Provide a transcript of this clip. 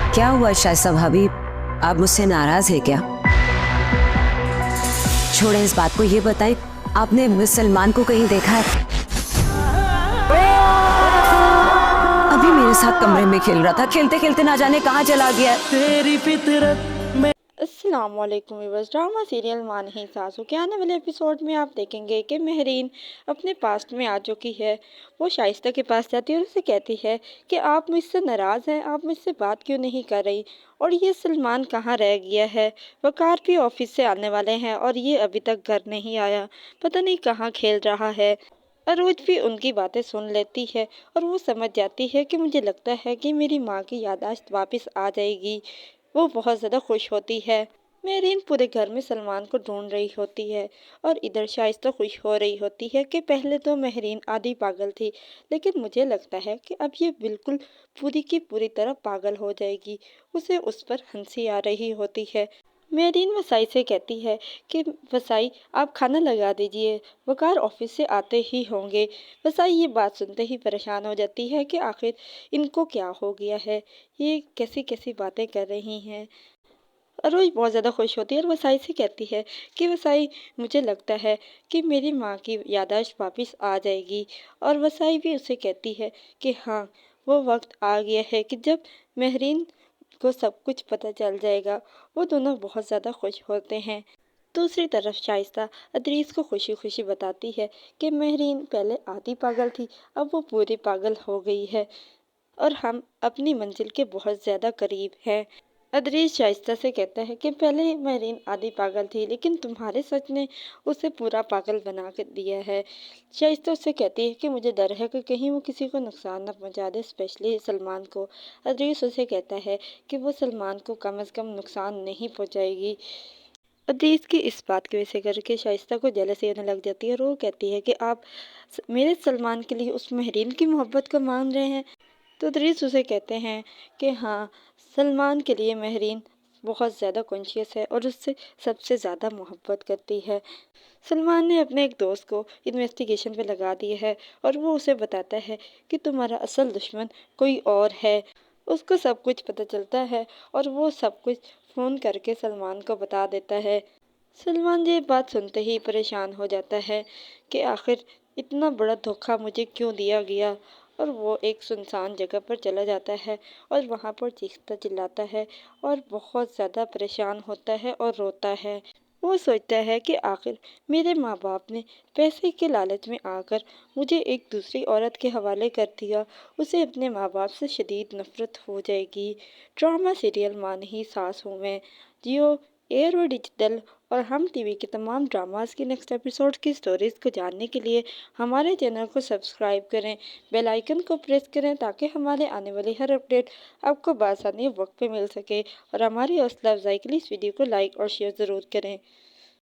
क्या हुआ शाइस्ता भाभी, आप मुझसे नाराज है क्या? छोड़ें इस बात को, ये बताएं आपने सलमान को कहीं देखा है? अभी मेरे साथ कमरे में खेल रहा था, खेलते खेलते ना जाने कहाँ चला गया है। तेरी फितरत में। अस्सलामुअलैकुम व्यूअर्स। ड्रामा सीरियल मां नहीं सासू के आने वाले एपिसोड में आप देखेंगे कि मेहरीन अपने पास्ट में आ चुकी है। वो शाइस्ता के पास जाती है और उसे कहती है कि आप मुझसे नाराज़ हैं, आप मुझसे बात क्यों नहीं कर रही, और ये सलमान कहाँ रह गया है। वकार भी ऑफिस से आने वाले हैं और ये अभी तक घर नहीं आया, पता नहीं कहाँ खेल रहा है। अरोज भी उनकी बातें सुन लेती है और वो समझ जाती है कि मुझे लगता है कि मेरी माँ की याददाश्त वापस आ जाएगी। वो बहुत ज़्यादा खुश होती है। मेरीन पूरे घर में सलमान को ढूंढ रही होती है और इधर शाइस्ता खुश हो रही होती है कि पहले तो मेहरीन आधी पागल थी, लेकिन मुझे लगता है कि अब ये बिल्कुल पूरी की पूरी तरह पागल हो जाएगी। उसे उस पर हंसी आ रही होती है। मेरीन वसाई से कहती है कि वसाई आप खाना लगा दीजिए, वकार ऑफिस से आते ही होंगे। वसाई ये बात सुनते ही परेशान हो जाती है कि आखिर इनको क्या हो गया है, ये कैसी कैसी बातें कर रही हैं। अरोज बहुत ज़्यादा खुश होती है और वसाई से कहती है कि वसाई मुझे लगता है कि मेरी माँ की याददाश्त वापस आ जाएगी। और वसाई भी उसे कहती है कि हाँ, वो वक्त आ गया है कि जब मेहरीन को सब कुछ पता चल जाएगा। वो दोनों बहुत ज़्यादा खुश होते हैं। दूसरी तरफ शाइस्ता अदरीस को खुशी खुशी बताती है कि मेहरीन पहले आधी पागल थी, अब वो पूरी पागल हो गई है और हम अपनी मंजिल के बहुत ज़्यादा करीब हैं। अदरीस शाइस्ता से कहता है कि पहले मेहरीन आधी पागल थी, लेकिन तुम्हारे सच ने उसे पूरा पागल बना कर दिया है। शाइस्ता उससे कहती है कि मुझे डर है कि कहीं वो किसी को नुकसान न पहुंचा दे, स्पेशली सलमान को। अदरीस उसे कहता है कि वो सलमान को कम से कम नुकसान नहीं पहुंचाएगी। अदरीस की इस बात की वजह से करके शाइस्ता को जेलसी होने लग जाती है और वो कहती है कि आप मेरे सलमान के लिए उस मेहरीन की मोहब्बत को मान रहे हैं। तो अदरीस उसे कहते हैं कि हाँ, सलमान के लिए मेहरीन बहुत ज़्यादा कॉन्शियस है और उससे सबसे ज़्यादा मोहब्बत करती है। सलमान ने अपने एक दोस्त को इन्वेस्टिगेशन पे लगा दिया है और वो उसे बताता है कि तुम्हारा असल दुश्मन कोई और है। उसको सब कुछ पता चलता है और वो सब कुछ फ़ोन करके सलमान को बता देता है। सलमान ये बात सुनते ही परेशान हो जाता है कि आखिर इतना बड़ा धोखा मुझे क्यों दिया गया, और वो एक सुनसान जगह पर चला जाता है और वहाँ पर चीखता चिल्लाता है और बहुत ज़्यादा परेशान होता है और रोता है। वो सोचता है कि आखिर मेरे माँ बाप ने पैसे के लालच में आकर मुझे एक दूसरी औरत के हवाले कर दिया, उसे अपने माँ बाप से शदीद नफरत हो जाएगी। ड्रामा सीरियल माँ नहीं सास हूँ मैं जियो एयर व डिजिटल और हम टीवी के तमाम ड्रामास की नेक्स्ट एपिसोड की स्टोरीज़ को जानने के लिए हमारे चैनल को सब्सक्राइब करें, बेल आइकन को प्रेस करें ताकि हमारे आने वाली हर अपडेट आपको बआसानी वक्त पे मिल सके, और हमारी हौसला अफजाई के लिए इस वीडियो को लाइक और शेयर ज़रूर करें।